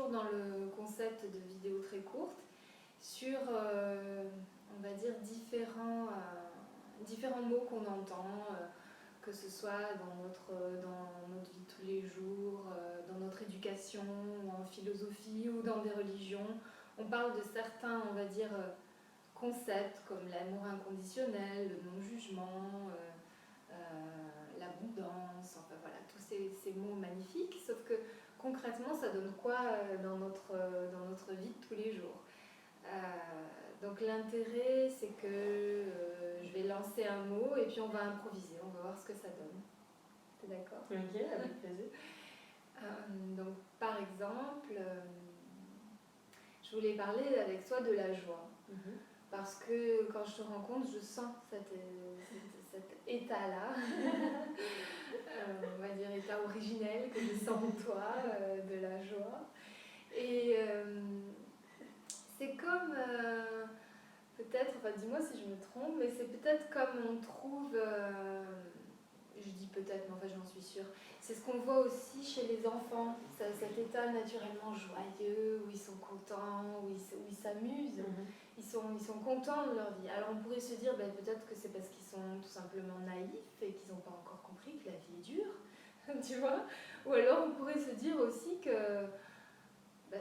toujours dans le concept de vidéos très courtes sur, on va dire, différents mots qu'on entend, que ce soit dans notre vie de tous les jours, dans notre éducation, ou en philosophie, ou dans des religions. On parle de certains, on va dire, concepts comme l'amour inconditionnel, le non-jugement, l'abondance, enfin voilà, tous ces mots magnifiques, sauf que concrètement, ça donne quoi dans notre vie de tous les jours? Donc l'intérêt, c'est que je vais lancer un mot et puis on va improviser, on va voir ce que ça donne. T'es d'accord? Ok, avec plaisir. Donc par exemple, je voulais parler avec toi de la joie. Parce que quand je te rencontre, je sens cet état-là, on va dire état originel que je sens en toi, de la joie. Et c'est comme, peut-être, enfin dis-moi si je me trompe, mais c'est peut-être comme on trouve, je dis peut-être, mais en fait j'en suis sûre, c'est ce qu'on voit aussi chez les enfants, cet état naturellement joyeux, où ils sont contents, où ils s'amusent. Ils sont contents de leur vie. Alors on pourrait se dire peut-être que c'est parce qu'ils sont tout simplement naïfs et qu'ils n'ont pas encore compris que la vie est dure, tu vois. Ou alors on pourrait se dire aussi que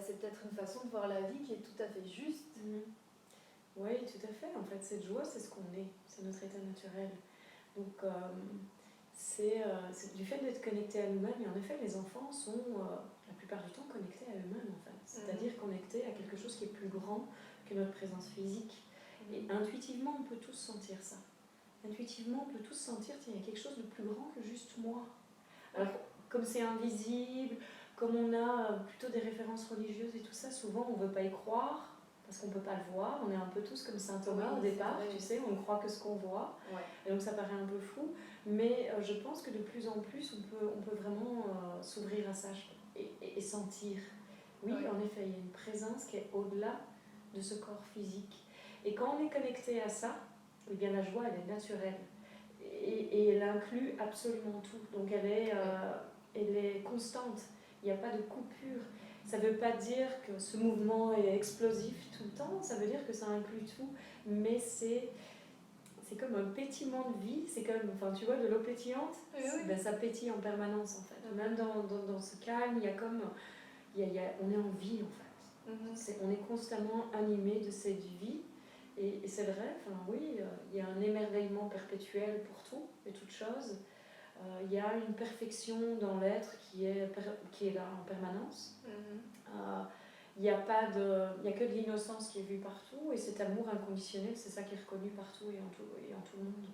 c'est peut-être une façon de voir la vie qui est tout à fait juste. Oui, tout à fait. En fait, cette joie, c'est ce qu'on est, c'est notre état naturel. Donc, c'est du fait d'être connecté à nous-mêmes, et en effet, les enfants sont la plupart du temps connectés à eux-mêmes, en fait. C'est-à-dire connectés à quelque chose qui est plus grand que notre présence physique. Et intuitivement, on peut tous sentir ça. Intuitivement, on peut tous sentir qu'il y a quelque chose de plus grand que juste moi. Alors, comme c'est invisible, comme on a plutôt des références religieuses et tout ça, souvent on ne veut pas y croire parce qu'on ne peut pas le voir. On est un peu tous comme saint Thomas au départ, tu sais, on ne croit que ce qu'on voit. Et donc ça paraît un peu fou. Mais je pense que de plus en plus, on peut vraiment s'ouvrir à ça et sentir. Oui, en effet, il y a une présence qui est au-delà de ce corps physique. Et quand on est connecté à ça, eh bien la joie, elle est naturelle. Et elle inclut absolument tout. Donc elle est constante. Il n'y a pas de coupure. Ça ne veut pas dire que ce mouvement est explosif tout le temps. Ça veut dire que ça inclut tout. Mais c'est comme un pétillement de vie. C'est comme, enfin, tu vois, de l'eau pétillante. Ça pétille en permanence, en fait. Même dans ce calme, il y a comme... on est en vie, en fait. On est constamment animé de cette vie. Et c'est vrai, oui, il y a un émerveillement perpétuel pour tout et toute chose. Il y a une perfection dans l'être qui est là en permanence. Il n'y a que de l'innocence qui est vue partout, et cet amour inconditionnel, c'est ça qui est reconnu partout et en tout le monde.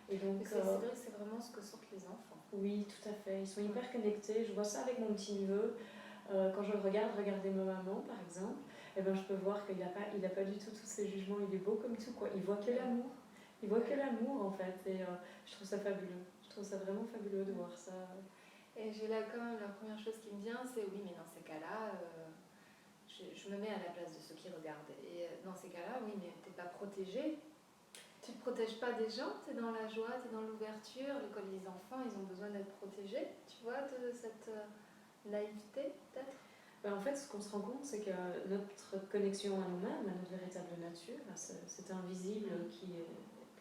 Et donc, c'est vrai que c'est vraiment ce que sentent les enfants. Oui, tout à fait. Ils sont hyper connectés. Je vois ça avec mon petit-neveu. Quand je regarder ma maman, par exemple, je peux voir qu'il n'a pas du tout tous ces jugements. Il est beau comme tout, quoi. Il voit que l'amour. Il voit que l'amour, en fait. Et je trouve ça fabuleux. Je trouve ça vraiment fabuleux de voir ça. Et j'ai là quand même la première chose qui me vient, c'est oui, mais dans ces cas-là, je me mets à la place de ceux qui regardent. Et dans ces cas-là, oui, mais t'es pas protégé. Tu te protèges pas des gens, tu es dans la joie, tu es dans l'ouverture. Les enfants, ils ont besoin d'être protégés, tu vois, de cette naïveté, peut-être. En fait, ce qu'on se rend compte, c'est que notre connexion à nous-mêmes, à notre véritable nature, à cet invisible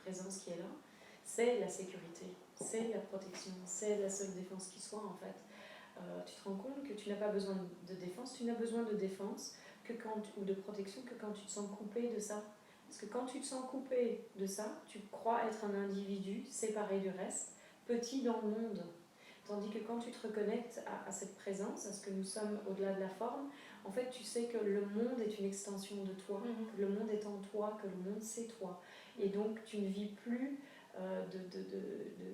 présence qui est là, c'est la sécurité, c'est la protection, c'est la seule défense qui soit, en fait. Tu te rends compte que tu n'as pas besoin de défense, tu n'as besoin de défense ou de protection que quand tu te sens coupé de ça. Parce que quand tu te sens coupé de ça, tu crois être un individu séparé du reste, petit dans le monde. Tandis que quand tu te reconnectes à cette présence, à ce que nous sommes au-delà de la forme, en fait tu sais que le monde est une extension de toi, que le monde est en toi, que le monde c'est toi. Et donc tu ne vis plus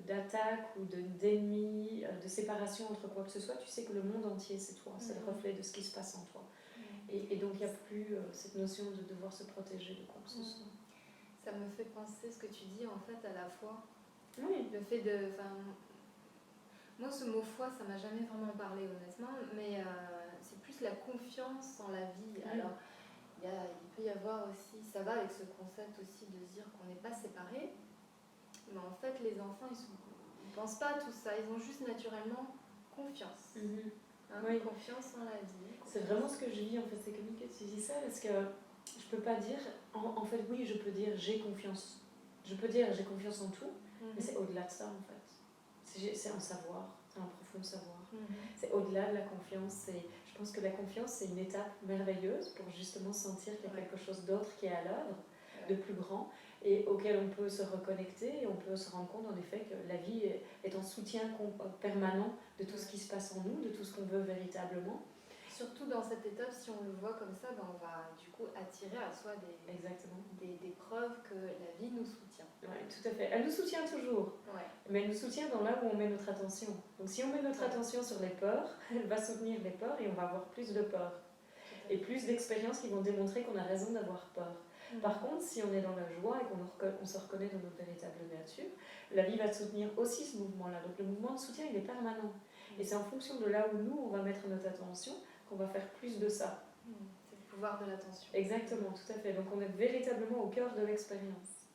d'attaque ou d'ennemi, de séparation entre quoi que ce soit. Tu sais que le monde entier c'est toi, c'est le reflet de ce qui se passe en toi. Et donc il n'y a plus cette notion de devoir se protéger de quoi que ce soit. Ça me fait penser ce que tu dis en fait à la foi. Oui. Le fait de... Moi, ce mot foi, ça m'a jamais vraiment parlé, honnêtement, mais c'est plus la confiance en la vie. Alors, il peut y avoir aussi, ça va avec ce concept aussi de se dire qu'on n'est pas séparés, mais en fait, les enfants, ils ne pensent pas à tout ça, ils ont juste naturellement confiance. Hein, Oui. Confiance en la vie. C'est vraiment ce que je vis en fait, c'est comme que tu dis ça, parce que je peux pas dire, en fait oui, je peux dire j'ai confiance, je peux dire j'ai confiance en tout, mais c'est au-delà de ça en fait. C'est un savoir, c'est un profond savoir. C'est au-delà de la confiance. Je pense que la confiance, c'est une étape merveilleuse pour justement sentir qu'il y a quelque chose d'autre qui est à l'œuvre, de plus grand, et auquel on peut se reconnecter, et on peut se rendre compte en effet que la vie est en soutien permanent de tout ce qui se passe en nous, de tout ce qu'on veut véritablement. Surtout dans cette étape, si on le voit comme ça, on va du coup attirer à soi Exactement. des preuves que la vie nous soutient. Oui, tout à fait. Elle nous soutient toujours, mais elle nous soutient dans là où on met notre attention. Donc si on met notre attention sur les peurs, elle va soutenir les peurs et on va avoir plus de peur. Et plus d'expériences qui vont démontrer qu'on a raison d'avoir peur. Par contre, si on est dans la joie et qu'on se reconnaît dans notre véritable nature, la vie va soutenir aussi ce mouvement-là. Donc le mouvement de soutien, il est permanent. Et c'est en fonction de là où nous, on va mettre notre attention, qu'on va faire plus de ça. C'est le pouvoir de l'attention. Exactement, tout à fait. Donc on est véritablement au cœur de l'expérience.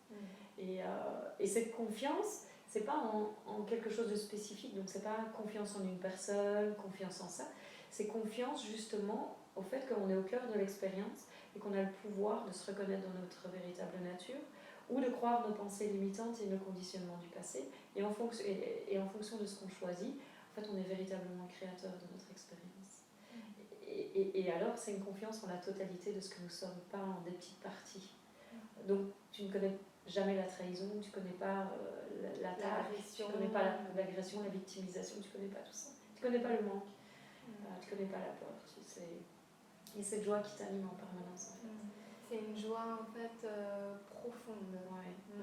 Et cette confiance, c'est pas en quelque chose de spécifique. Donc c'est pas confiance en une personne, confiance en ça. C'est confiance justement au fait qu'on est au cœur de l'expérience et qu'on a le pouvoir de se reconnaître dans notre véritable nature ou de croire nos pensées limitantes et nos conditionnements du passé. Et en fonction de ce qu'on choisit, en fait, on est véritablement créateur de notre expérience. Et alors, c'est une confiance en la totalité de ce que nous sommes, pas en des petites parties. Donc, tu ne connais jamais la trahison, tu ne connais pas l'attaque, tu ne connais pas l'agression, la victimisation, tu ne connais pas tout ça. Tu ne connais pas le manque, tu ne connais pas la peur. Et cette joie qui t'anime en permanence, en fait. C'est une joie, en fait, profonde.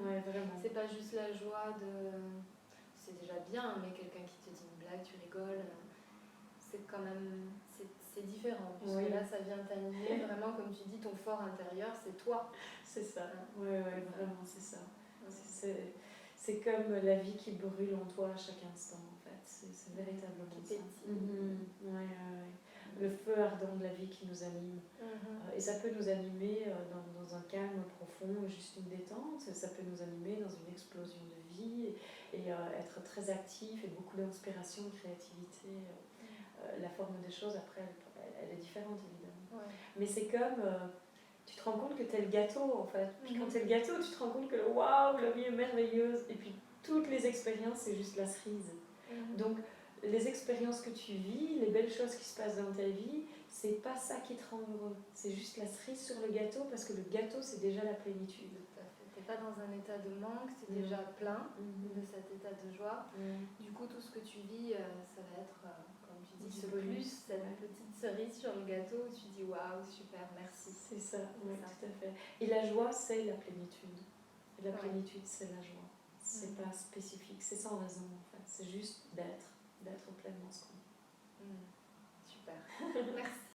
Ouais, vraiment. C'est pas juste la joie de... C'est déjà bien, mais quelqu'un qui te dit une blague, tu rigoles. C'est quand même... C'est différent. Parce que là, ça vient t'animer. Vraiment, comme tu dis, ton fort intérieur, c'est toi. C'est ça. Ouais, vraiment, c'est ça. C'est comme la vie qui brûle en toi à chaque instant, en fait. C'est véritablement ça. Le feu ardent de la vie qui nous anime. Et ça peut nous animer dans un calme profond, juste une détente. Ça peut nous animer dans une explosion de vie et être très actif et beaucoup d'inspiration, de créativité. La forme des choses, après, elle est différente, évidemment. Mais c'est comme... tu te rends compte que t'es le gâteau, en fait. Puis quand t'es le gâteau, tu te rends compte que waouh, la vie est merveilleuse. Et puis toutes les expériences, c'est juste la cerise. Donc, les expériences que tu vis, les belles choses qui se passent dans ta vie, c'est pas ça qui te rend heureux. C'est juste la cerise sur le gâteau, parce que le gâteau, c'est déjà la plénitude. Tout à fait. T'es pas dans un état de manque, c'est déjà plein de cet état de joie. Du coup, tout ce que tu vis, ça va être, comme tu dis, ce plus, cette petite cerise sur le gâteau où tu dis waouh, super, merci. C'est ça, tout à fait. Et la joie, c'est la plénitude. Et la plénitude, c'est la joie. C'est pas spécifique, c'est sans raison, en fait. C'est juste d'être pleinement ce qu'on est. Super. Merci.